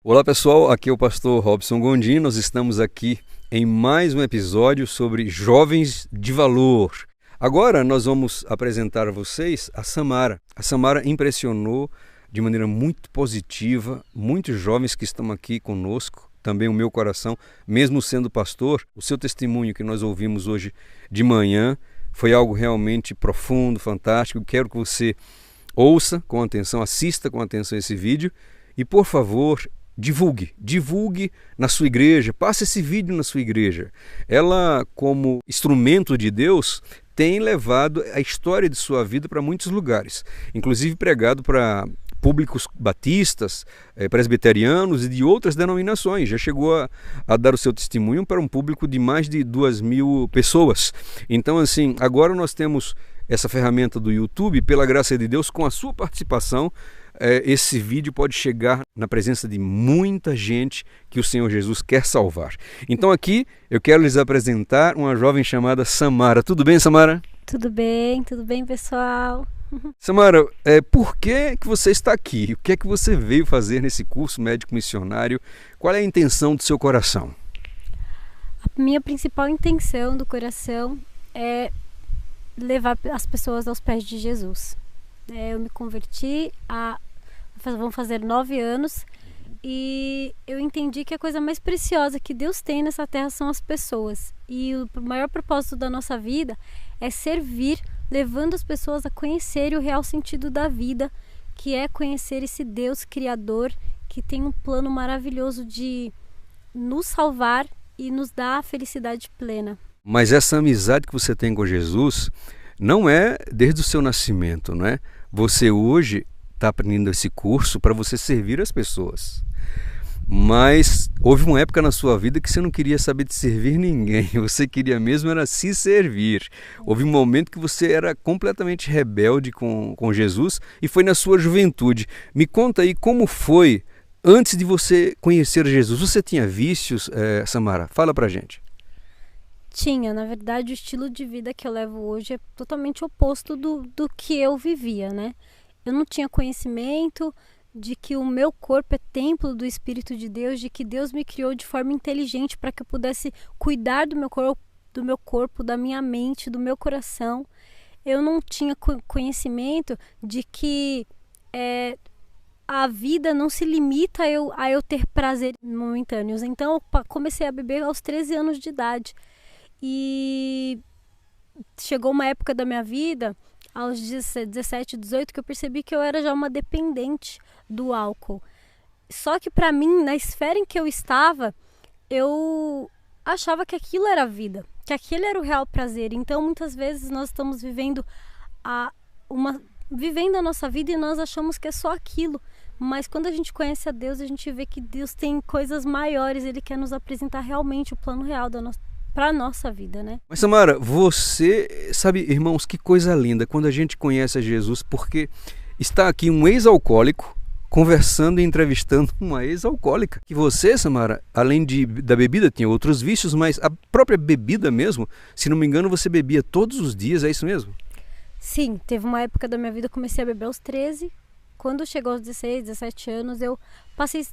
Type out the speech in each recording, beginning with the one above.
Olá pessoal, aqui é o pastor Robson Gondim. Nós estamos aqui em mais um episódio sobre jovens de valor. Agora nós vamos apresentar a vocês a Samara. A Samara impressionou de maneira muito positiva muitos jovens que estão aqui conosco, também o meu coração, mesmo sendo pastor. O seu testemunho que nós ouvimos hoje de manhã foi algo realmente profundo, fantástico. Quero que você ouça com atenção, assista com atenção esse vídeo e, por favor, divulgue na sua igreja, passe esse vídeo na sua igreja. Ela, como instrumento de Deus, tem levado a história de sua vida para muitos lugares, inclusive pregado para públicos batistas, presbiterianos e de outras denominações. Já chegou a dar o seu testemunho para um público de mais de 2.000 pessoas. Então, assim, agora nós temos essa ferramenta do YouTube, pela graça de Deus, com a sua participação, esse vídeo pode chegar na presença de muita gente que o Senhor Jesus quer salvar. Então aqui eu quero lhes apresentar uma jovem chamada Samara. Tudo bem, Samara? Tudo bem, pessoal. Samara, por que você está aqui? O que é que você veio fazer nesse curso médico missionário? Qual é a intenção do seu coração? A minha principal intenção do coração é levar as pessoas aos pés de Jesus. Eu me converti vão fazer 9 anos e eu entendi que a coisa mais preciosa que Deus tem nessa terra são as pessoas. E o maior propósito da nossa vida é servir, levando as pessoas a conhecerem o real sentido da vida, que é conhecer esse Deus criador que tem um plano maravilhoso de nos salvar e nos dar a felicidade plena. Mas essa amizade que você tem com Jesus não é desde o seu nascimento, não é? Você hoje está aprendendo esse curso para você servir as pessoas. Mas houve uma época na sua vida que você não queria saber de servir ninguém. Você queria mesmo era se servir. Houve um momento que você era completamente rebelde com Jesus e foi na sua juventude. Me conta aí como foi antes de você conhecer Jesus. Você tinha vícios, Samara? Fala pra gente. Tinha, na verdade, o estilo de vida que eu levo hoje é totalmente oposto do que eu vivia, né? Eu não tinha conhecimento de que o meu corpo é templo do Espírito de Deus, de que Deus me criou de forma inteligente para que eu pudesse cuidar do meu corpo, da minha mente, do meu coração. Eu não tinha conhecimento de que a vida não se limita a eu ter prazeres momentâneos. Então eu comecei a beber aos 13 anos de idade. E chegou uma época da minha vida, aos 17, 18, que eu percebi que eu era já uma dependente do álcool. Só que para mim, na esfera em que eu estava, eu achava que aquilo era a vida, que aquele era o real prazer. Então muitas vezes nós estamos vivendo a nossa vida e nós achamos que é só aquilo. Mas quando a gente conhece a Deus, a gente vê que Deus tem coisas maiores. Ele quer nos apresentar realmente o plano real para a nossa vida, né? Mas Samara, você sabe, irmãos, que coisa linda quando a gente conhece a Jesus, porque está aqui um ex-alcoólico conversando e entrevistando uma ex-alcoólica. E você, Samara, além da bebida, tinha outros vícios, mas a própria bebida mesmo, se não me engano, você bebia todos os dias, é isso mesmo? Sim, teve uma época da minha vida que eu comecei a beber aos 13. Quando chegou aos 16, 17 anos, eu passei,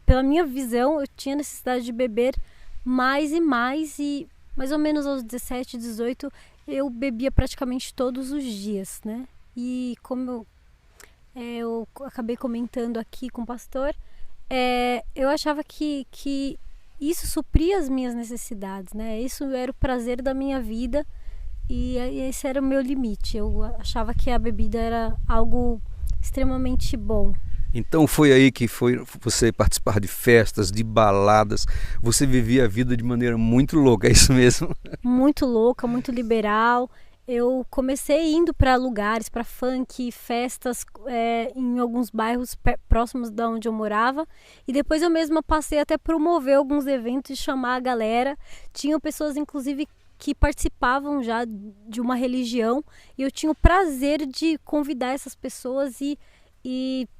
pela minha visão, eu tinha necessidade de beber mais e mais, e mais ou menos aos 17, 18 eu bebia praticamente todos os dias, né? E como eu acabei comentando aqui com o pastor, eu achava que isso supria as minhas necessidades, né? Isso era o prazer da minha vida e esse era o meu limite. Eu achava que a bebida era algo extremamente bom. Então foi aí que foi você participar de festas, de baladas, você vivia a vida de maneira muito louca, é isso mesmo? Muito louca, muito liberal. Eu comecei indo para lugares, para funk, festas em alguns bairros próximos de onde eu morava. E depois eu mesma passei até a promover alguns eventos e chamar a galera. Tinham pessoas, inclusive, que participavam já de uma religião. E eu tinha o prazer de convidar essas pessoas e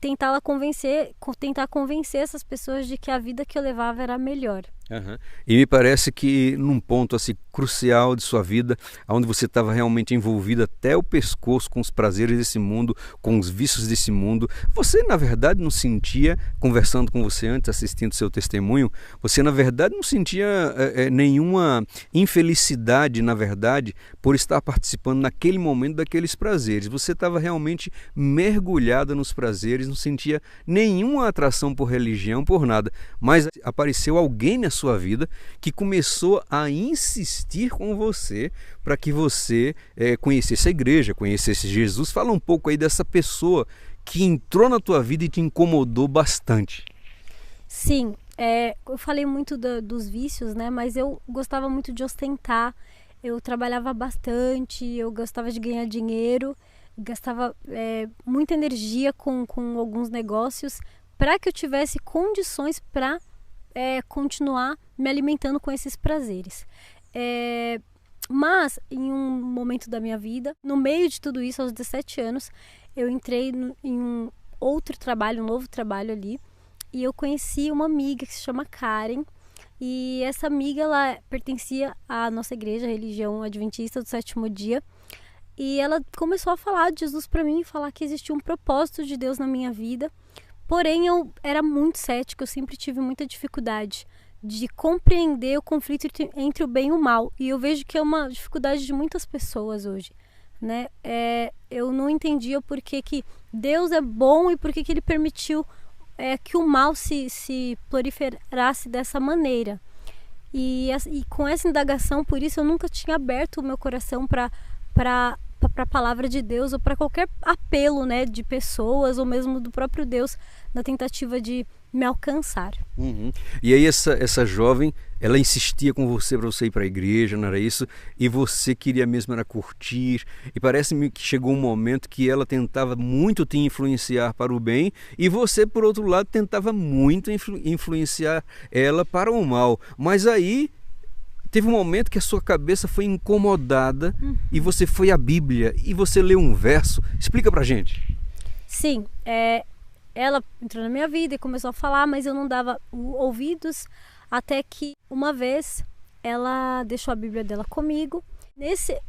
tentar convencer essas pessoas de que a vida que eu levava era melhor. Aham. E me parece que num ponto assim crucial de sua vida, onde você estava realmente envolvido até o pescoço com os prazeres desse mundo, com os vícios desse mundo, você na verdade não sentia, conversando com você antes, assistindo seu testemunho, você na verdade não sentia nenhuma infelicidade, na verdade, por estar participando naquele momento daqueles prazeres. Você estava realmente mergulhada nos prazeres, não sentia nenhuma atração por religião, por nada. Mas apareceu alguém na sua vida que começou a insistir com você para que você conhecesse a igreja, conhecesse Jesus. Fala um pouco aí dessa pessoa que entrou na tua vida e te incomodou bastante. Sim, eu falei muito dos vícios, né? Mas eu gostava muito de ostentar, eu trabalhava bastante, eu gostava de ganhar dinheiro, gastava muita energia com alguns negócios para que eu tivesse condições para continuar me alimentando com esses prazeres. Mas em um momento da minha vida, no meio de tudo isso, aos 17 anos, eu entrei em um outro trabalho, um novo trabalho ali, e eu conheci uma amiga que se chama Karen, e essa amiga, ela pertencia à nossa igreja, a religião adventista do sétimo dia, e ela começou a falar de Jesus para mim, falar que existia um propósito de Deus na minha vida. Porém, eu era muito cética, eu sempre tive muita dificuldade de compreender o conflito entre o bem e o mal. E eu vejo que é uma dificuldade de muitas pessoas hoje, né? Eu não entendia por que Deus é bom e por que Ele permitiu que o mal se proliferasse dessa maneira. E com essa indagação, por isso eu nunca tinha aberto o meu coração para a palavra de Deus ou para qualquer apelo, né, de pessoas ou mesmo do próprio Deus na tentativa de me alcançar. Uhum. E aí essa jovem, ela insistia com você para você ir para a igreja, não era isso? E você queria mesmo era curtir, e parece-me que chegou um momento que ela tentava muito te influenciar para o bem e você, por outro lado, tentava muito influenciar ela para o mal. Mas aí teve um momento que a sua cabeça foi incomodada e você foi à Bíblia e você leu um verso. Explica pra gente. Sim, ela entrou na minha vida e começou a falar, mas eu não dava ouvidos, até que uma vez ela deixou a Bíblia dela comigo.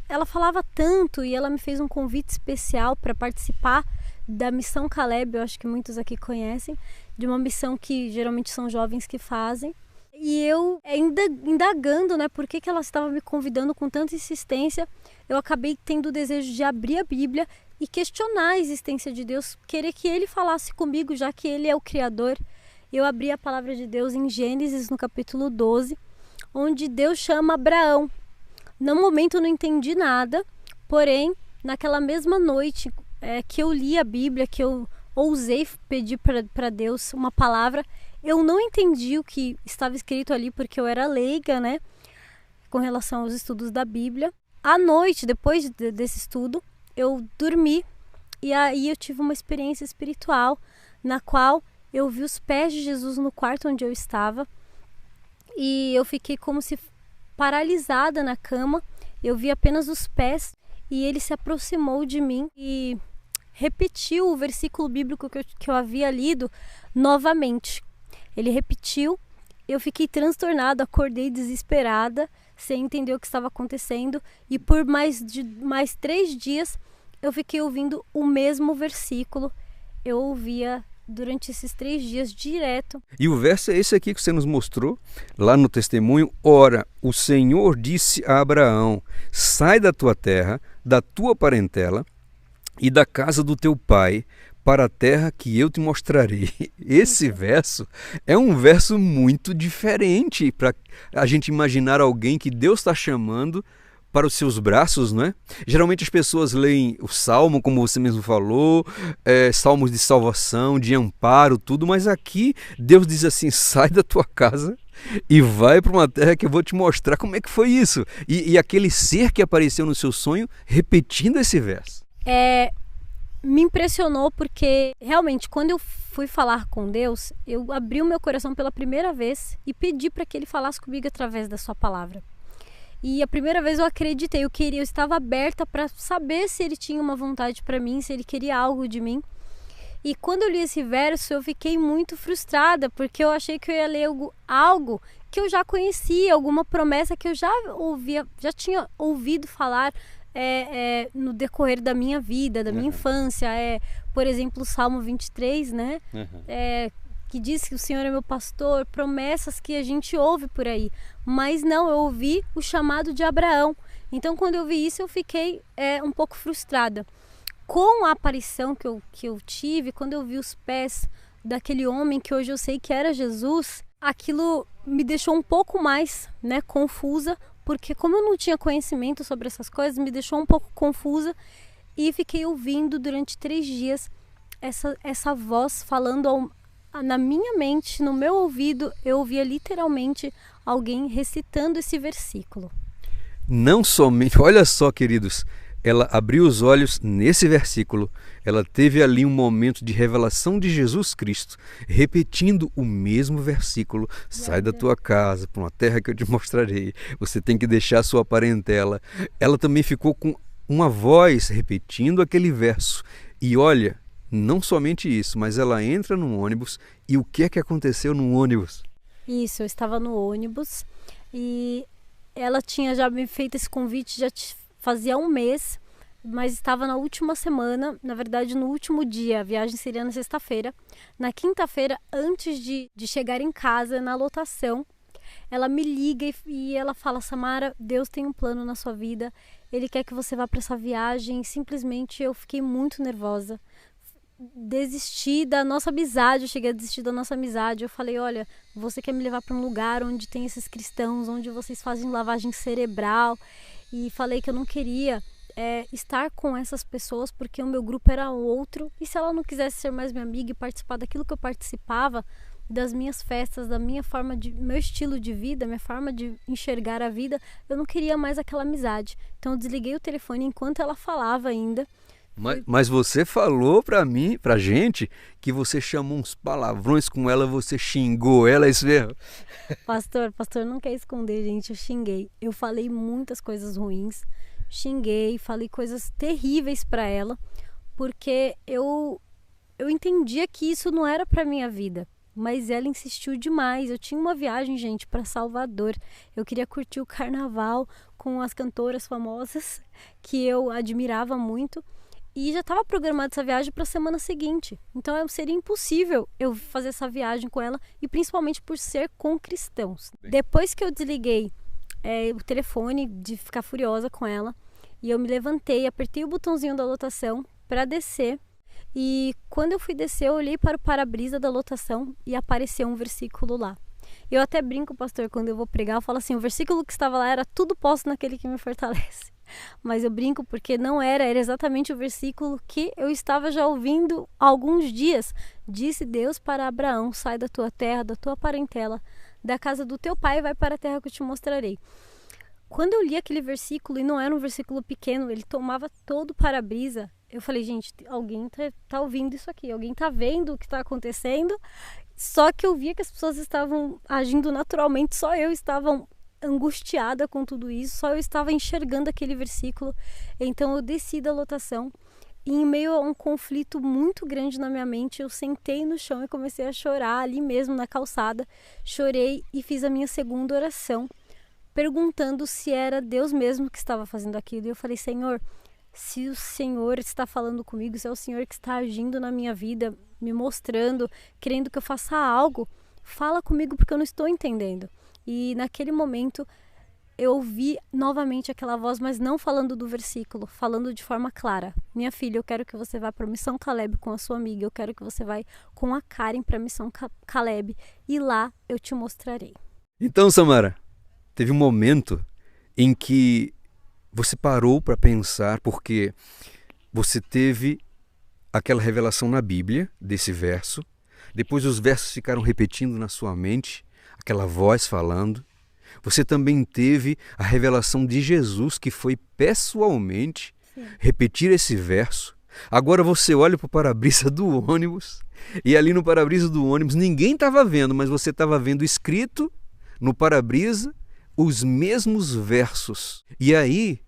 Ela falava tanto e ela me fez um convite especial para participar da Missão Caleb, eu acho que muitos aqui conhecem, de uma missão que geralmente são jovens que fazem. E eu, ainda indagando, né, por que ela estava me convidando com tanta insistência, eu acabei tendo o desejo de abrir a Bíblia e questionar a existência de Deus, querer que Ele falasse comigo, já que Ele é o Criador. Eu abri a palavra de Deus em Gênesis, no capítulo 12, onde Deus chama Abraão. No momento eu não entendi nada, porém, naquela mesma noite que eu li a Bíblia, que eu ousei pedir para Deus uma palavra, eu não entendi o que estava escrito ali, porque eu era leiga, né, com relação aos estudos da Bíblia. À noite, depois desse estudo, eu dormi e aí eu tive uma experiência espiritual na qual eu vi os pés de Jesus no quarto onde eu estava e eu fiquei como se paralisada na cama. Eu vi apenas os pés e ele se aproximou de mim e repetiu o versículo bíblico que eu havia lido novamente. Ele repetiu, eu fiquei transtornada, acordei desesperada, sem entender o que estava acontecendo, e por mais 3 dias eu fiquei ouvindo o mesmo versículo. Eu ouvia durante esses 3 dias direto. E o verso é esse aqui que você nos mostrou lá no testemunho. Ora, o Senhor disse a Abraão: sai da tua terra, da tua parentela e da casa do teu pai, para a terra que eu te mostrarei. Esse verso é um verso muito diferente para a gente imaginar alguém que Deus está chamando para os seus braços, não é? Geralmente as pessoas leem o Salmo, como você mesmo falou, salmos de salvação, de amparo, tudo, mas aqui Deus diz assim: sai da tua casa e vai para uma terra que eu vou te mostrar. Como é que foi isso? E aquele ser que apareceu no seu sonho repetindo esse verso. Me impressionou porque realmente quando eu fui falar com Deus, eu abri o meu coração pela primeira vez e pedi para que Ele falasse comigo através da sua palavra. E a primeira vez eu acreditei, eu estava aberta para saber se Ele tinha uma vontade para mim, se Ele queria algo de mim. E quando eu li esse verso, eu fiquei muito frustrada, porque eu achei que eu ia ler algo que eu já conhecia, alguma promessa que eu já tinha ouvido falar no decorrer da minha vida, da minha infância. Por exemplo, o Salmo 23, né? Que diz que o Senhor é meu pastor, promessas que a gente ouve por aí. Mas não, eu ouvi o chamado de Abraão. Então, quando eu vi isso, eu fiquei um pouco frustrada. Com a aparição que eu tive, quando eu vi os pés daquele homem que hoje eu sei que era Jesus, aquilo me deixou um pouco mais, né, confusa, porque como eu não tinha conhecimento sobre essas coisas, me deixou um pouco confusa e fiquei ouvindo durante 3 dias essa voz falando na minha mente, no meu ouvido. Eu ouvia literalmente alguém recitando esse versículo. Não somente, olha só, queridos, ela abriu os olhos nesse versículo, ela teve ali um momento de revelação de Jesus Cristo, repetindo o mesmo versículo: sai da tua casa, para uma terra que eu te mostrarei, você tem que deixar a sua parentela. Ela também ficou com uma voz repetindo aquele verso. E olha, não somente isso, mas ela entra no ônibus, e o que é que aconteceu no ônibus? Isso, eu estava no ônibus e ela tinha já me feito esse convite, já fazia 1 mês, mas estava na última semana, na verdade no último dia. A viagem seria na sexta-feira. Na quinta-feira, antes de chegar em casa, na lotação, ela me liga e ela fala: Samara, Deus tem um plano na sua vida, Ele quer que você vá para essa viagem. Simplesmente eu fiquei muito nervosa, desisti da nossa amizade, eu cheguei a desistir da nossa amizade. Eu falei: olha, você quer me levar para um lugar onde tem esses cristãos, onde vocês fazem lavagem cerebral, e falei que eu não queria estar com essas pessoas porque o meu grupo era outro, e se ela não quisesse ser mais minha amiga e participar daquilo que eu participava, das minhas festas, da minha forma meu estilo de vida, minha forma de enxergar a vida, eu não queria mais aquela amizade. Então eu desliguei o telefone enquanto ela falava ainda. Mas você falou pra gente, que você chamou uns palavrões com ela, você xingou ela, é isso mesmo? Pastor não quer esconder, gente, eu xinguei. Eu falei muitas coisas ruins, xinguei, falei coisas terríveis pra ela, porque eu entendia que isso não era pra minha vida. Mas ela insistiu demais. Eu tinha uma viagem, gente, para Salvador. Eu queria curtir o carnaval com as cantoras famosas que eu admirava muito. E já estava programada essa viagem para a semana seguinte. Então seria impossível eu fazer essa viagem com ela, e principalmente por ser com cristãos. Depois que eu desliguei o telefone, de ficar furiosa com ela, e eu me levantei, apertei o botãozinho da lotação para descer. E quando eu fui descer, eu olhei para o para-brisa da lotação e apareceu um versículo lá. Eu até brinco, pastor, quando eu vou pregar, eu falo assim: o versículo que estava lá era tudo posto naquele que me fortalece. Mas eu brinco porque não era exatamente o versículo que eu estava já ouvindo há alguns dias. Disse Deus para Abraão: sai da tua terra, da tua parentela, da casa do teu pai, e vai para a terra que eu te mostrarei. Quando eu li aquele versículo, e não era um versículo pequeno, ele tomava todo o para-brisa, eu falei: gente, alguém tá ouvindo isso aqui, alguém tá vendo o que está acontecendo. Só que eu via que as pessoas estavam agindo naturalmente, só eu estava angustiada com tudo isso, só eu estava enxergando aquele versículo. Então eu desci da lotação e, em meio a um conflito muito grande na minha mente, eu sentei no chão e comecei a chorar ali mesmo na calçada. Chorei e fiz a minha segunda oração, perguntando se era Deus mesmo que estava fazendo aquilo. E eu falei: Senhor, se o Senhor está falando comigo, se é o Senhor que está agindo na minha vida, me mostrando, querendo que eu faça algo, fala comigo, porque eu não estou entendendo. E naquele momento eu ouvi novamente aquela voz, mas não falando do versículo, falando de forma clara: minha filha, eu quero que você vá para a Missão Caleb com a sua amiga, eu quero que você vá com a Karen para a Missão Caleb, e lá eu te mostrarei. Então, Samara, teve um momento em que você parou para pensar, porque você teve aquela revelação na Bíblia, desse verso, depois os versos ficaram repetindo na sua mente, aquela voz falando. Você também teve a revelação de Jesus, que foi pessoalmente repetir esse verso. Agora você olha para o para-brisa do ônibus, e ali no para-brisa do ônibus ninguém estava vendo, mas você estava vendo escrito no para-brisa os mesmos versos. E aí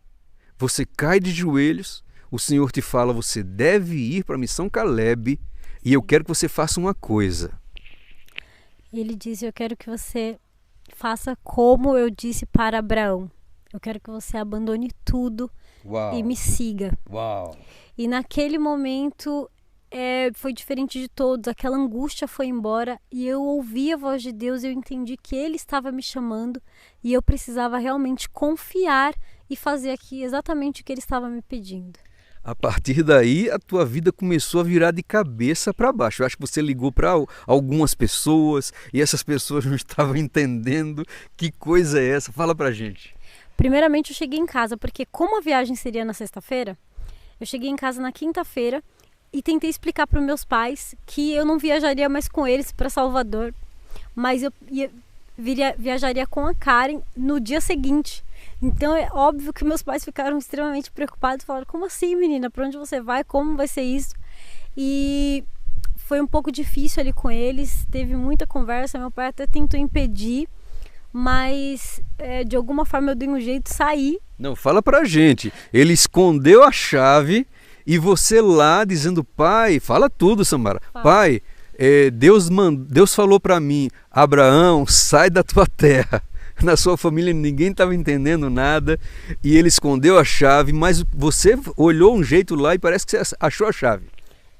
você cai de joelhos, o Senhor te fala: você deve ir para a Missão Caleb, e eu quero que você faça uma coisa. Ele diz: eu quero que você faça como eu disse para Abraão. Eu quero que você abandone tudo e me siga. Uau. E naquele momento foi diferente de todos. Aquela angústia foi embora e eu ouvi a voz de Deus. Eu entendi que Ele estava me chamando e eu precisava realmente confiar e fazer aqui exatamente o que Ele estava me pedindo. A partir daí, a tua vida começou a virar de cabeça para baixo. Eu acho que você ligou para algumas pessoas e essas pessoas não estavam entendendo que coisa é essa. Fala pra gente. Primeiramente, eu cheguei em casa, porque como a viagem seria na sexta-feira, eu cheguei em casa na quinta-feira e tentei explicar para os meus pais que eu não viajaria mais com eles para Salvador, mas eu viajaria com a Karen no dia seguinte. Então é óbvio que meus pais ficaram extremamente preocupados, falaram: como assim, menina? Para onde você vai? Como vai ser isso? E foi um pouco difícil ali com eles, teve muita conversa, meu pai até tentou impedir, mas de alguma forma eu dei um jeito de sair. Não, fala pra gente. Ele escondeu a chave e você lá dizendo: pai, fala tudo, Samara. Pai, Deus falou pra mim: Abraão, sai da tua terra. Na sua família ninguém estava entendendo nada e ele escondeu a chave, mas você olhou um jeito lá e parece que você achou a chave.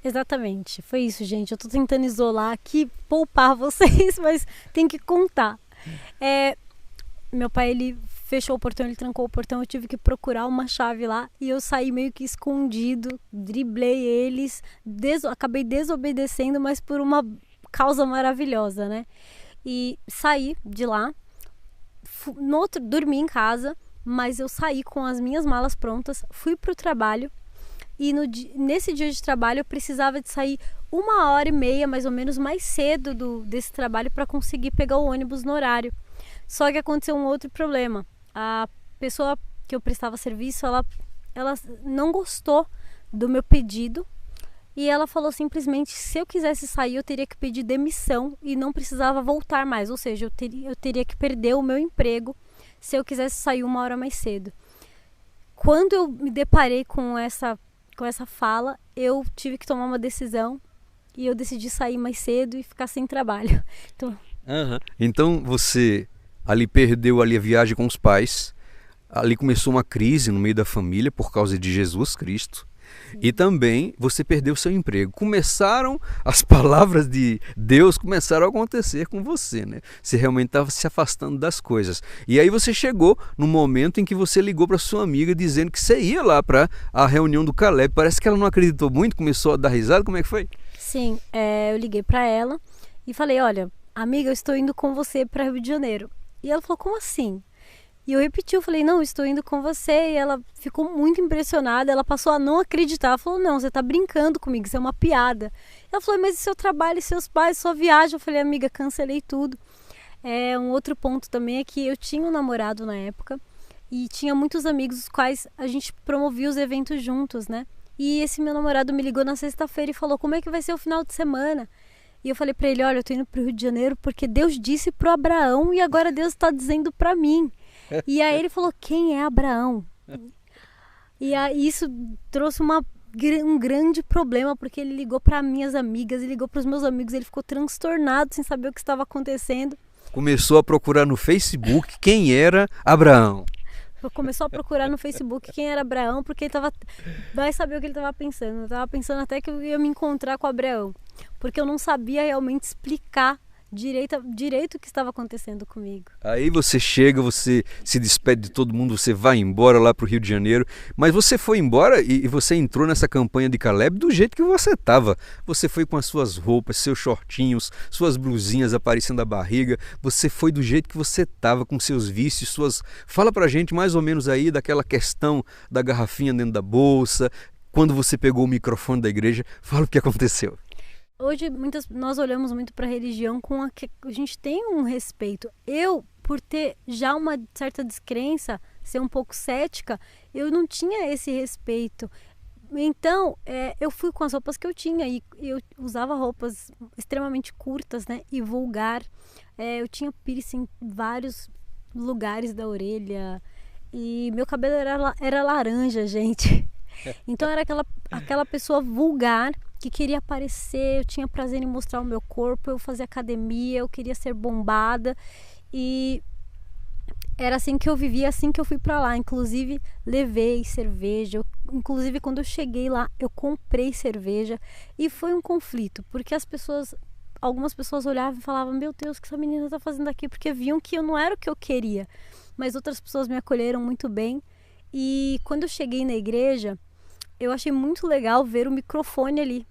Exatamente, foi isso, gente. Eu tô tentando isolar aqui, poupar vocês, mas tem que contar. Meu pai, ele fechou o portão, ele trancou o portão, eu tive que procurar uma chave lá e eu saí meio que escondido, driblei eles, acabei desobedecendo, mas por uma causa maravilhosa, né? E saí de lá, dormi em casa, mas eu saí com as minhas malas prontas, fui pro trabalho e nesse dia de trabalho eu precisava de sair 1h30 mais ou menos mais cedo desse trabalho para conseguir pegar o ônibus no horário. Só que aconteceu um outro problema. A pessoa que eu prestava serviço, ela não gostou do meu pedido e ela falou simplesmente: se eu quisesse sair eu teria que pedir demissão e não precisava voltar mais, ou seja, eu teria que perder o meu emprego se eu quisesse sair 1h mais cedo. Quando eu me deparei com essa fala, eu tive que tomar uma decisão e eu decidi sair mais cedo e ficar sem trabalho. Então você ali perdeu ali a viagem com os pais, ali começou uma crise no meio da família por causa de Jesus Cristo. Sim. E também você perdeu seu emprego. Começaram, as palavras de Deus começaram a acontecer com você, né? Você realmente estava se afastando das coisas. E aí você chegou no momento em que você ligou para sua amiga dizendo que você ia lá para a reunião do Caleb. Parece que ela não acreditou muito, começou a dar risada. Como é que foi? Sim, eu liguei para ela e falei: olha, amiga, eu estou indo com você para Rio de Janeiro. E ela falou: como assim? E eu repeti, eu falei: não, estou indo com você. E ela ficou muito impressionada, ela passou a não acreditar. Ela falou: não, você está brincando comigo, isso é uma piada. Ela falou: mas e seu trabalho, e seus pais, sua viagem? Eu falei: amiga, cancelei tudo. Um outro ponto também é que eu tinha um namorado na época e tinha muitos amigos os quais a gente promovia os eventos juntos, né? E esse meu namorado me ligou na sexta-feira e falou: como é que vai ser o final de semana? E eu falei para ele: olha, eu tô indo pro Rio de Janeiro porque Deus disse pro Abraão e agora Deus está dizendo para mim. E aí ele falou: quem é Abraão? E aí isso trouxe um grande problema, porque ele ligou para minhas amigas, ele ligou para os meus amigos, ele ficou transtornado sem saber o que estava acontecendo. Começou a procurar no Facebook quem era Abraão. Começou a procurar no Facebook quem era Abraão, porque ele vai saber o que ele estava pensando. Eu estava pensando até que eu ia me encontrar com Abraão, porque eu não sabia realmente explicar direito o que estava acontecendo comigo. Aí você chega, você se despede de todo mundo, você vai embora lá para o Rio de Janeiro, mas você foi embora e você entrou nessa campanha de Caleb do jeito que você estava. Você foi com as suas roupas, seus shortinhos, suas blusinhas aparecendo a barriga, você foi do jeito que você estava, com seus vícios, Fala pra gente mais ou menos aí daquela questão da garrafinha dentro da bolsa, quando você pegou o microfone da igreja, fala o que aconteceu. Hoje nós olhamos muito para a religião com a gente tem um respeito. Eu, por ter já uma certa descrença, ser um pouco cética, eu não tinha esse respeito. Então, eu fui com as roupas que eu tinha e eu usava roupas extremamente curtas, né, e vulgar. Eu tinha piercing em vários lugares da orelha e meu cabelo era laranja, gente. Então era aquela pessoa vulgar que queria aparecer, eu tinha prazer em mostrar o meu corpo, eu fazia academia, eu queria ser bombada e era assim que eu vivia, assim que eu fui para lá. Inclusive, levei cerveja. Inclusive, quando eu cheguei lá, eu comprei cerveja. E foi um conflito, porque algumas pessoas olhavam e falavam: meu Deus, o que essa menina está fazendo aqui? Porque viam que eu não era o que eu queria. Mas outras pessoas me acolheram muito bem. E quando eu cheguei na igreja, eu achei muito legal ver o microfone ali.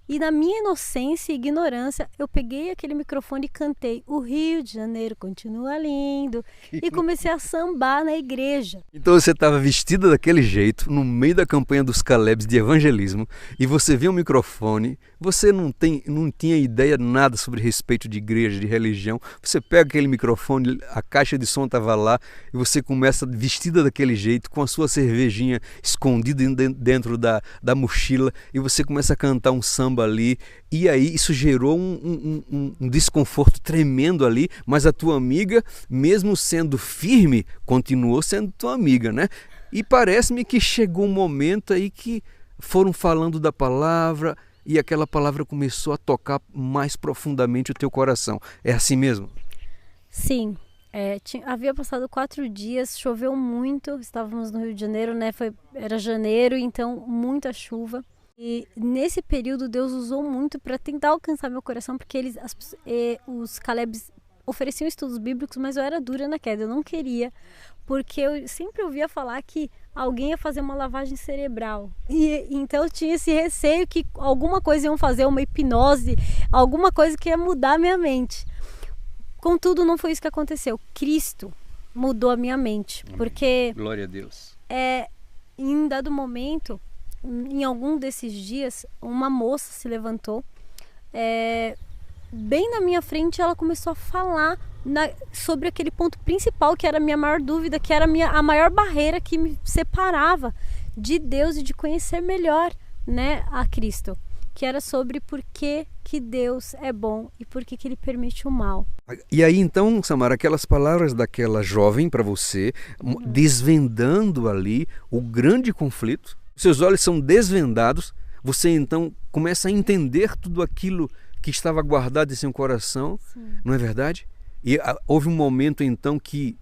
E na minha inocência e ignorância, eu peguei aquele microfone e cantei: o Rio de Janeiro continua lindo. E comecei a sambar na igreja. Então você estava vestida daquele jeito, no meio da campanha dos Calebs de evangelismo, e você vê um microfone, você não tinha ideia nada sobre respeito de igreja, de religião. Você pega aquele microfone, a caixa de som estava lá, e você começa vestida daquele jeito, com a sua cervejinha escondida dentro da mochila, e você começa a cantar um samba ali, e aí isso gerou um desconforto tremendo ali, mas a tua amiga, mesmo sendo firme, continuou sendo tua amiga, né? E parece-me que chegou um momento aí que foram falando da palavra e aquela palavra começou a tocar mais profundamente o teu coração. É assim mesmo? Sim. Havia passado 4 dias, choveu muito, estávamos no Rio de Janeiro, né? Era janeiro, então muita chuva. E nesse período Deus usou muito para tentar alcançar meu coração, porque os Calebs ofereciam estudos bíblicos, mas eu era dura na queda, eu não queria, porque eu sempre ouvia falar que alguém ia fazer uma lavagem cerebral, e então eu tinha esse receio que alguma coisa iam fazer, uma hipnose, alguma coisa que ia mudar a minha mente. Contudo, não foi isso que aconteceu. Cristo mudou a minha mente, porque glória a Deus. Em um dado momento, em algum desses dias, uma moça se levantou, bem na minha frente. Ela começou a falar sobre aquele ponto principal, que era a minha maior dúvida, que era a maior barreira que me separava de Deus e de conhecer melhor, né, a Cristo, que era sobre por que Deus é bom e por que Ele permite o mal. E aí então, Samara, aquelas palavras daquela jovem para você, desvendando ali o grande conflito, seus olhos são desvendados, você então começa a entender tudo aquilo que estava guardado em seu coração. Sim. Não é verdade? E houve um momento então que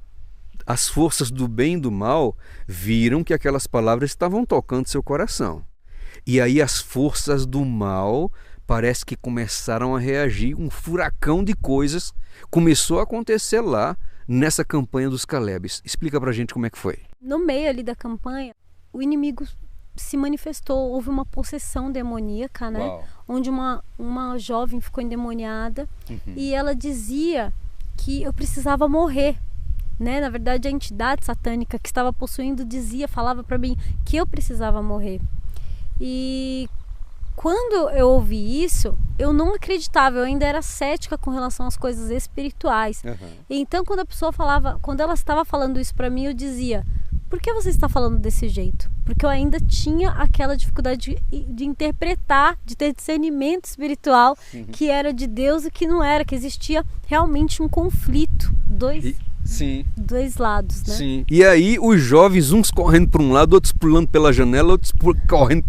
as forças do bem e do mal viram que aquelas palavras estavam tocando seu coração. E aí as forças do mal parece que começaram a reagir, um furacão de coisas começou a acontecer lá nessa campanha dos Calebs. Explica pra gente como é que foi. No meio ali da campanha, o inimigo se manifestou, houve uma possessão demoníaca, né? Uau. Onde uma jovem ficou endemoniada. E ela dizia que eu precisava morrer, né? Na verdade, a entidade satânica que estava possuindo falava para mim que eu precisava morrer. E quando eu ouvi isso, eu não acreditava, eu ainda era cética com relação às coisas espirituais. Então, quando ela estava falando isso para mim, eu dizia: por que você está falando desse jeito? Porque eu ainda tinha aquela dificuldade de interpretar, de ter discernimento espiritual, que era de Deus e que não era, que existia realmente um conflito, dois lados, né? Sim. E aí os jovens, uns correndo para um lado, outros pulando pela janela, outros correndo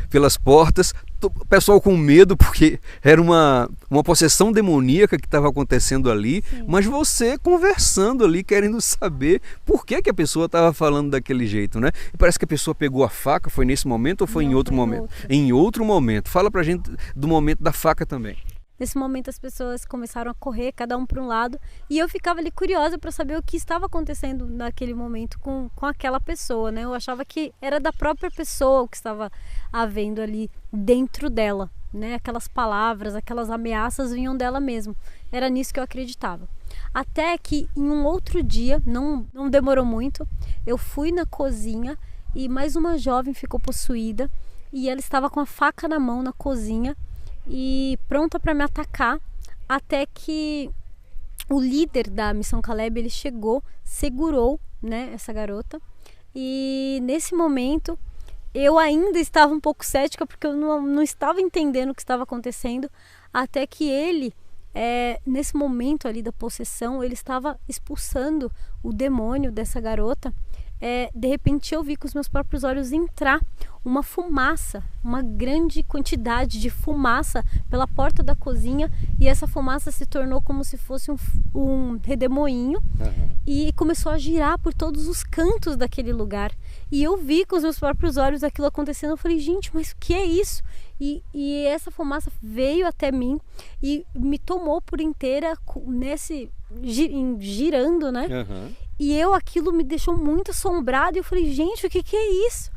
pelas portas, o pessoal com medo, porque era uma possessão demoníaca que estava acontecendo ali. Sim. Mas você conversando ali, querendo saber por que a pessoa estava falando daquele jeito, né? E parece que a pessoa pegou a faca. Foi nesse momento ou foi em outro momento? Em outro momento. Fala pra gente do momento da faca também. Nesse momento as pessoas começaram a correr, cada um para um lado, e eu ficava ali curiosa para saber o que estava acontecendo naquele momento com aquela pessoa, né? Eu achava que era da própria pessoa o que estava havendo ali dentro dela, né? Aquelas palavras, aquelas ameaças vinham dela mesmo. Era nisso que eu acreditava. Até que em um outro dia, não demorou muito, eu fui na cozinha e mais uma jovem ficou possuída e ela estava com a faca na mão na cozinha e pronta para me atacar, até que o líder da Missão Caleb, ele chegou, segurou, né, essa garota. E nesse momento eu ainda estava um pouco cética, porque eu não estava entendendo o que estava acontecendo, até que ele, nesse momento ali da possessão, ele estava expulsando o demônio dessa garota. de repente eu vi com os meus próprios olhos entrar uma fumaça, uma grande quantidade de fumaça pela porta da cozinha, e essa fumaça se tornou como se fosse um redemoinho, e começou a girar por todos os cantos daquele lugar. E eu vi com os meus próprios olhos aquilo acontecendo. Eu falei, gente, mas o que é isso? E essa fumaça veio até mim e me tomou por inteira girando, né? E aquilo me deixou muito assombrada. E eu falei, gente, o que é isso?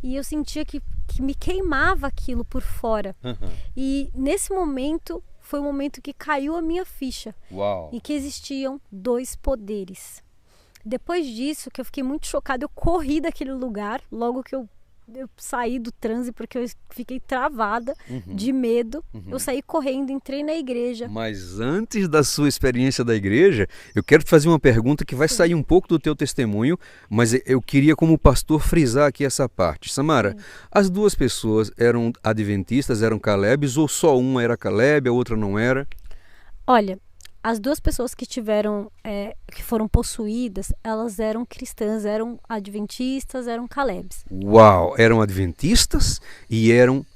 E eu sentia que me queimava aquilo por fora. E nesse momento, foi o momento que caiu a minha ficha. Uau. E que existiam 2 poderes. Depois disso, que eu fiquei muito chocada, eu corri daquele lugar, logo que eu saí do transe, porque eu fiquei travada de medo. Eu saí correndo, entrei na igreja. Mas antes da sua experiência da igreja, eu quero te fazer uma pergunta que vai sair um pouco do teu testemunho, mas eu queria, como pastor, frisar aqui essa parte. Samara, as 2 pessoas eram adventistas, eram Calebes, ou só uma era Caleb, a outra não era? Olha, as 2 pessoas que foram possuídas, elas eram cristãs, eram adventistas, eram Calebes. Uau, eram adventistas e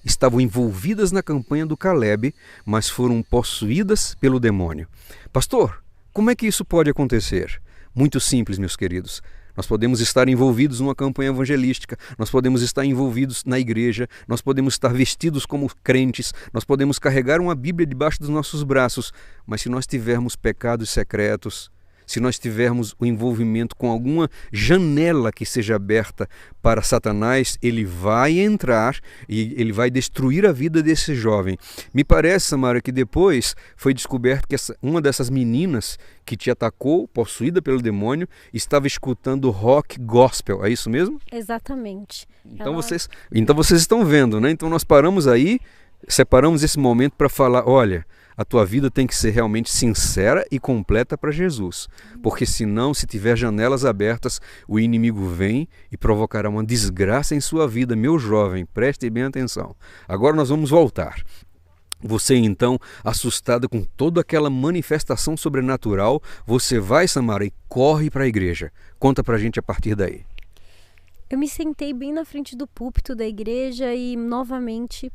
estavam envolvidas na campanha do Caleb, mas foram possuídas pelo demônio. Pastor, como é que isso pode acontecer? Muito simples, meus queridos. Nós podemos estar envolvidos numa campanha evangelística, nós podemos estar envolvidos na igreja, nós podemos estar vestidos como crentes, nós podemos carregar uma Bíblia debaixo dos nossos braços, mas se nós tivermos pecados secretos, se nós tivermos o envolvimento com alguma janela que seja aberta para Satanás, ele vai entrar e ele vai destruir a vida desse jovem. Me parece, Samara, que depois foi descoberto que uma dessas meninas que te atacou, possuída pelo demônio, estava escutando rock gospel, é isso mesmo? Exatamente. Então vocês estão vendo, né? Então nós paramos aí, separamos esse momento para falar, olha, a tua vida tem que ser realmente sincera e completa para Jesus. Porque senão, se tiver janelas abertas, o inimigo vem e provocará uma desgraça em sua vida. Meu jovem, preste bem atenção. Agora nós vamos voltar. Você então, assustada com toda aquela manifestação sobrenatural, você vai, Samara, e corre para a igreja. Conta para a gente a partir daí. Eu me sentei bem na frente do púlpito da igreja e novamente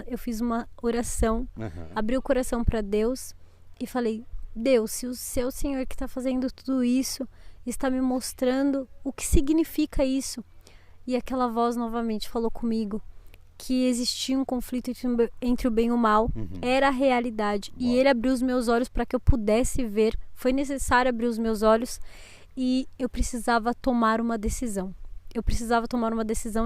eu fiz uma oração, abri o coração para Deus e falei, Deus, se o seu Senhor que está fazendo tudo isso está me mostrando o que significa isso. E aquela voz novamente falou comigo que existia um conflito entre o bem e o mal, era a realidade. E ele abriu os meus olhos para que eu pudesse ver. Foi necessário abrir os meus olhos e eu precisava tomar uma decisão.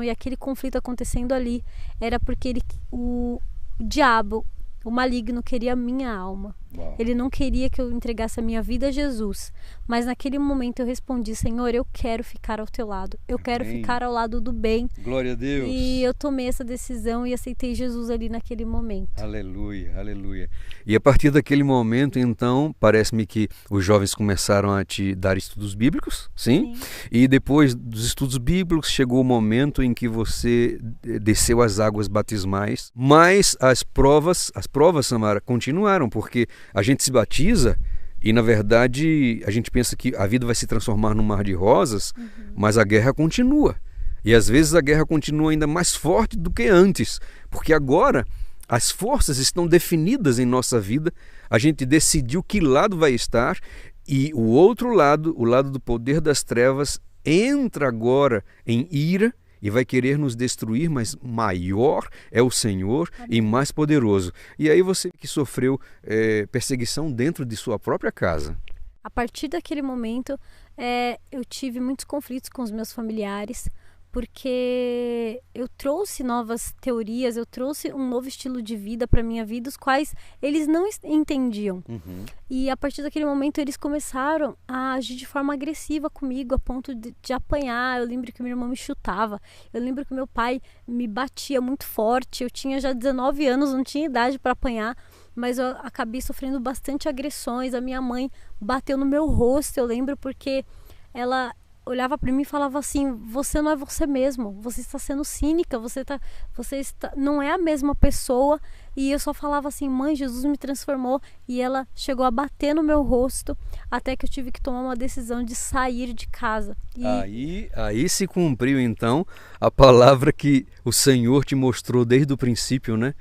E aquele conflito acontecendo ali era porque o diabo, o maligno, queria a minha alma. Ele não queria que eu entregasse a minha vida a Jesus. Mas naquele momento eu respondi, Senhor, eu quero ficar ao teu lado. Eu quero ficar ao lado do bem. Glória a Deus. E eu tomei essa decisão e aceitei Jesus ali naquele momento. Aleluia, aleluia. E a partir daquele momento, então, parece-me que os jovens começaram a te dar estudos bíblicos, sim? E depois dos estudos bíblicos chegou o momento em que você desceu as águas batismais. Mas as provas, Samara, continuaram, porque a gente se batiza e, na verdade, a gente pensa que a vida vai se transformar num mar de rosas, mas a guerra continua. E às vezes a guerra continua ainda mais forte do que antes, porque agora as forças estão definidas em nossa vida, a gente decidiu que lado vai estar e o outro lado, o lado do poder das trevas, entra agora em ira e vai querer nos destruir, mas maior é o Senhor e mais poderoso. E aí você que sofreu perseguição dentro de sua própria casa. A partir daquele momento, eu tive muitos conflitos com os meus familiares, porque eu trouxe novas teorias, eu trouxe um novo estilo de vida para minha vida, os quais eles não entendiam. E a partir daquele momento eles começaram a agir de forma agressiva comigo, a ponto de apanhar. Eu lembro que minha irmã me chutava, eu lembro que meu pai me batia muito forte. Eu tinha já 19 anos, não tinha idade para apanhar, mas eu acabei sofrendo bastante agressões. A minha mãe bateu no meu rosto, eu lembro, porque ela olhava para mim e falava assim, você não é você mesmo, você está sendo cínica, você está, não é a mesma pessoa e eu só falava assim: mãe, Jesus me transformou. E ela chegou a bater no meu rosto, até que eu tive que tomar uma decisão de sair de casa. Aí se cumpriu então a palavra que o Senhor te mostrou desde o princípio, né?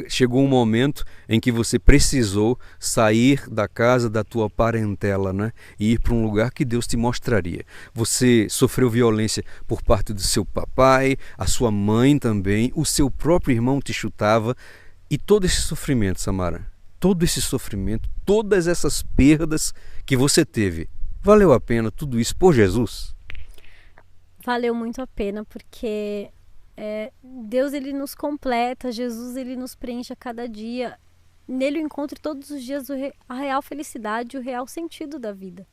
Chegou um momento em que você precisou sair da casa da tua parentela, né? E ir para um lugar que Deus te mostraria. Você sofreu violência por parte do seu papai, a sua mãe também, o seu próprio irmão te chutava. E todo esse sofrimento, Samara, todo esse sofrimento, todas essas perdas que você teve, valeu a pena tudo isso por Jesus? Valeu muito a pena, porque Deus, ele nos completa, Jesus, ele nos preenche a cada dia. Nele eu encontro todos os dias a real felicidade, o real sentido da vida.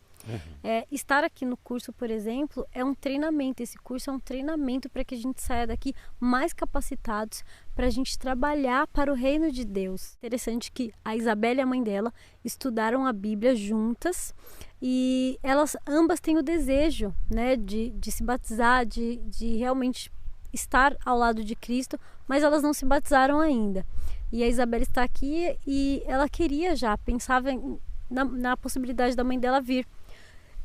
Estar aqui no curso, por exemplo, é um treinamento. Esse curso é um treinamento para que a gente saia daqui mais capacitados para a gente trabalhar para o reino de Deus. Interessante que a Isabela e a mãe dela estudaram a Bíblia juntas e elas ambas têm o desejo, né, de se batizar, de realmente estar ao lado de Cristo, mas elas não se batizaram ainda. E a Isabela está aqui e ela queria já, pensava na possibilidade da mãe dela vir.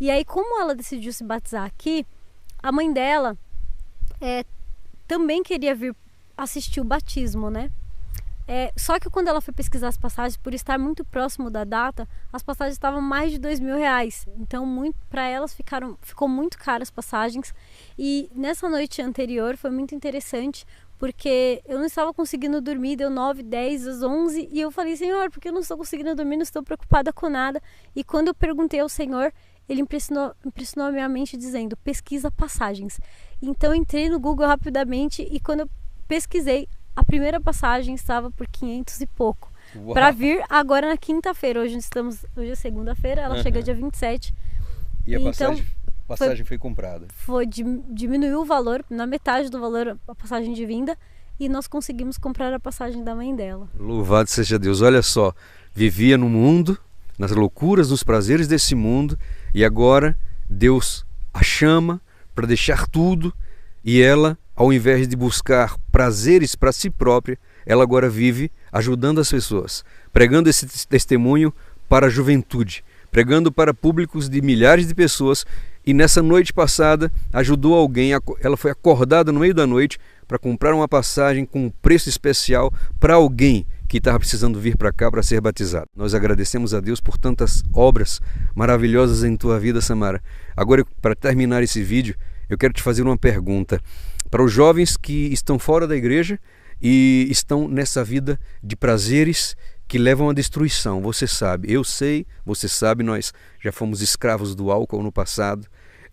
E aí, como ela decidiu se batizar aqui, a mãe dela também queria vir assistir o batismo, né? Só que quando ela foi pesquisar as passagens, por estar muito próximo da data, as passagens estavam mais de R$2.000. Então, para elas ficou muito caro as passagens. E nessa noite anterior foi muito interessante, porque eu não estava conseguindo dormir, deu 9, 10, às 11, e eu falei: Senhor, por que eu não estou conseguindo dormir? Não estou preocupada com nada. E quando eu perguntei ao Senhor, ele impressionou a minha mente dizendo: pesquisa passagens. Então eu entrei no Google rapidamente e quando eu pesquisei, a primeira passagem estava por 500 e pouco. Para vir agora na quinta-feira. Hoje é segunda-feira, ela chega dia 27. E a passagem foi comprada. Diminuiu o valor, na metade do valor a passagem de vinda, e nós conseguimos comprar a passagem da mãe dela. Louvado seja Deus. Olha só, vivia no mundo, nas loucuras, nos prazeres desse mundo, e agora Deus a chama para deixar tudo, e ela, ao invés de buscar prazeres para si própria, ela agora vive ajudando as pessoas, pregando esse testemunho para a juventude, pregando para públicos de milhares de pessoas. E nessa noite passada ajudou alguém, ela foi acordada no meio da noite para comprar uma passagem com um preço especial para alguém que estava precisando vir para cá para ser batizado. Nós agradecemos a Deus por tantas obras maravilhosas em tua vida, Samara. Agora, para terminar esse vídeo, eu quero te fazer uma pergunta. Para os jovens que estão fora da igreja e estão nessa vida de prazeres que levam à destruição. Você sabe, eu sei, você sabe, nós já fomos escravos do álcool no passado.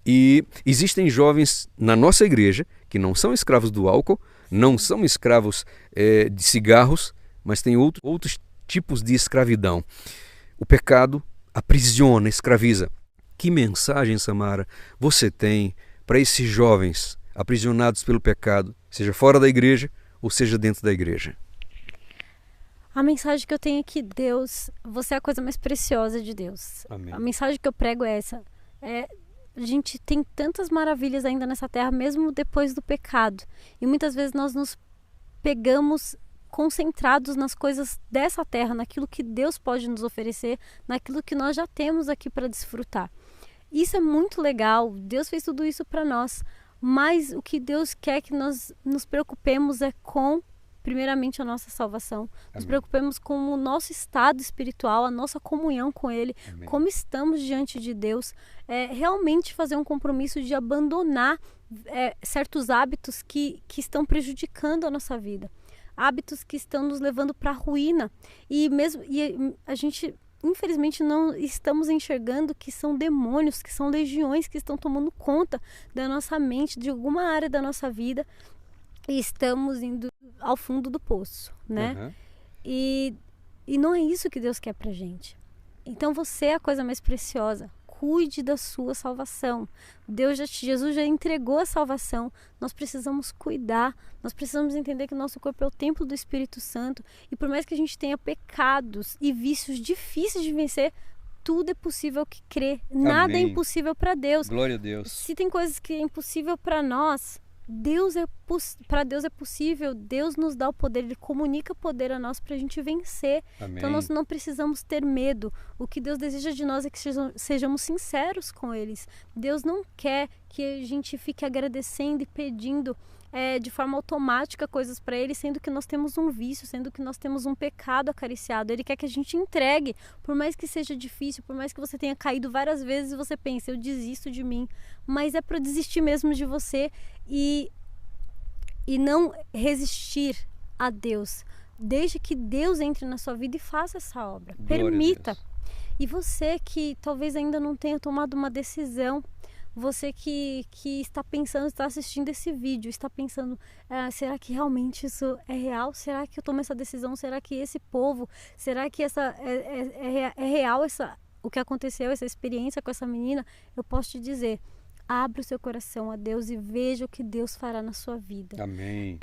E existem jovens na nossa igreja que não são escravos do álcool, não são escravos de cigarros, mas tem outros tipos de escravidão. O pecado aprisiona, escraviza. Que mensagem, Samara, você tem para esses jovens aprisionados pelo pecado, seja fora da igreja ou seja dentro da igreja? A mensagem que eu tenho é que Deus, você é a coisa mais preciosa de Deus. Amém. A mensagem que eu prego é essa. A gente tem tantas maravilhas ainda nessa terra, mesmo depois do pecado. E muitas vezes nós nos pegamos concentrados nas coisas dessa terra, naquilo que Deus pode nos oferecer, naquilo que nós já temos aqui para desfrutar. Isso é muito legal, Deus fez tudo isso para nós, mas o que Deus quer que nós nos preocupemos é com, primeiramente, a nossa salvação. Amém. Nos preocupemos com o nosso estado espiritual, a nossa comunhão com Ele. Amém. Como estamos diante de Deus. Realmente fazer um compromisso de abandonar certos hábitos que estão prejudicando a nossa vida. Hábitos que estão nos levando para a ruína. E a gente, infelizmente, não estamos enxergando que são demônios, que são legiões que estão tomando conta da nossa mente, de alguma área da nossa vida. E estamos indo ao fundo do poço, né? Uhum. E não é isso que Deus quer pra gente. Então você é a coisa mais preciosa. Cuide da sua salvação. Jesus já entregou a salvação. Nós precisamos cuidar. Nós precisamos entender que o nosso corpo é o templo do Espírito Santo. E por mais que a gente tenha pecados e vícios difíceis de vencer, tudo é possível que crê. Nada é impossível para Deus. Glória a Deus. Se tem coisas que é impossível para nós, Para Deus é possível, Deus nos dá o poder, Ele comunica poder a nós para a gente vencer. Amém. Então nós não precisamos ter medo. O que Deus deseja de nós é que sejamos sinceros com eles. Deus não quer que a gente fique agradecendo e pedindo de forma automática coisas para Ele, sendo que nós temos um vício, sendo que nós temos um pecado acariciado. Ele quer que a gente entregue, por mais que seja difícil, por mais que você tenha caído várias vezes e você pense, eu desisto de mim, mas é para desistir mesmo de você e não resistir a Deus. Deixe que Deus entre na sua vida e faça essa obra. Glória Permita. E você que talvez ainda não tenha tomado uma decisão, você que está pensando, está assistindo esse vídeo, está pensando, será que realmente isso é real? Será que eu tomo essa decisão? Será que esse povo, será que é real o que aconteceu, essa experiência com essa menina? Eu posso te dizer, abra o seu coração a Deus e veja o que Deus fará na sua vida. Amém.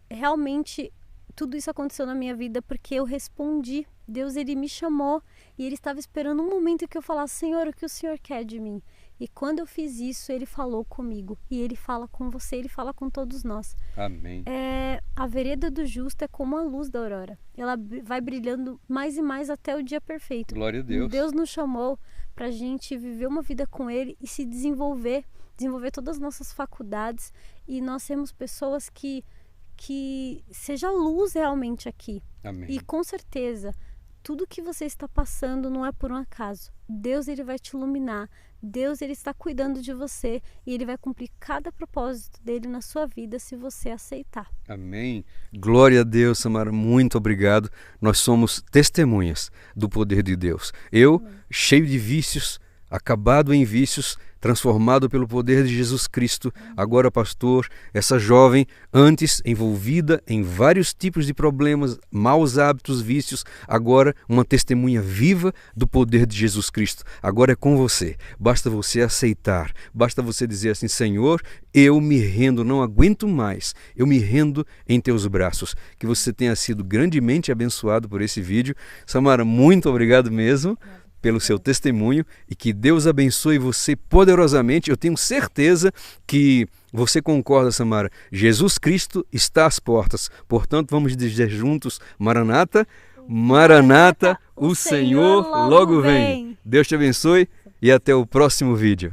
Realmente, tudo isso aconteceu na minha vida porque eu respondi. Deus, Ele me chamou e Ele estava esperando um momento em que eu falasse, Senhor, o que o Senhor quer de mim? E quando eu fiz isso, Ele falou comigo. E Ele fala com você, Ele fala com todos nós. Amém. A vereda do justo é como a luz da aurora. Ela vai brilhando mais e mais até o dia perfeito. Glória a Deus. Deus nos chamou para a gente viver uma vida com Ele e se desenvolver todas as nossas faculdades. E nós sermos pessoas que seja luz realmente aqui. Amém. E com certeza, tudo que você está passando não é por um acaso. Deus, Ele vai te iluminar. Deus, Ele está cuidando de você e Ele vai cumprir cada propósito dele na sua vida se você aceitar. Amém. Glória a Deus, Samara. Muito obrigado. Nós somos testemunhas do poder de Deus. Eu, cheio de vícios, acabado em vícios, transformado pelo poder de Jesus Cristo, agora pastor, essa jovem, antes envolvida em vários tipos de problemas, maus hábitos, vícios, agora uma testemunha viva do poder de Jesus Cristo. Agora é com você, basta você aceitar, basta você dizer assim, Senhor, eu me rendo, não aguento mais, eu me rendo em teus braços. Que você tenha sido grandemente abençoado por esse vídeo. Samara, muito obrigado mesmo pelo seu testemunho e que Deus abençoe você poderosamente. Eu tenho certeza que você concorda, Samara. Jesus Cristo está às portas. Portanto, vamos dizer juntos, Maranata, Maranata, o Senhor logo vem. Deus te abençoe e até o próximo vídeo.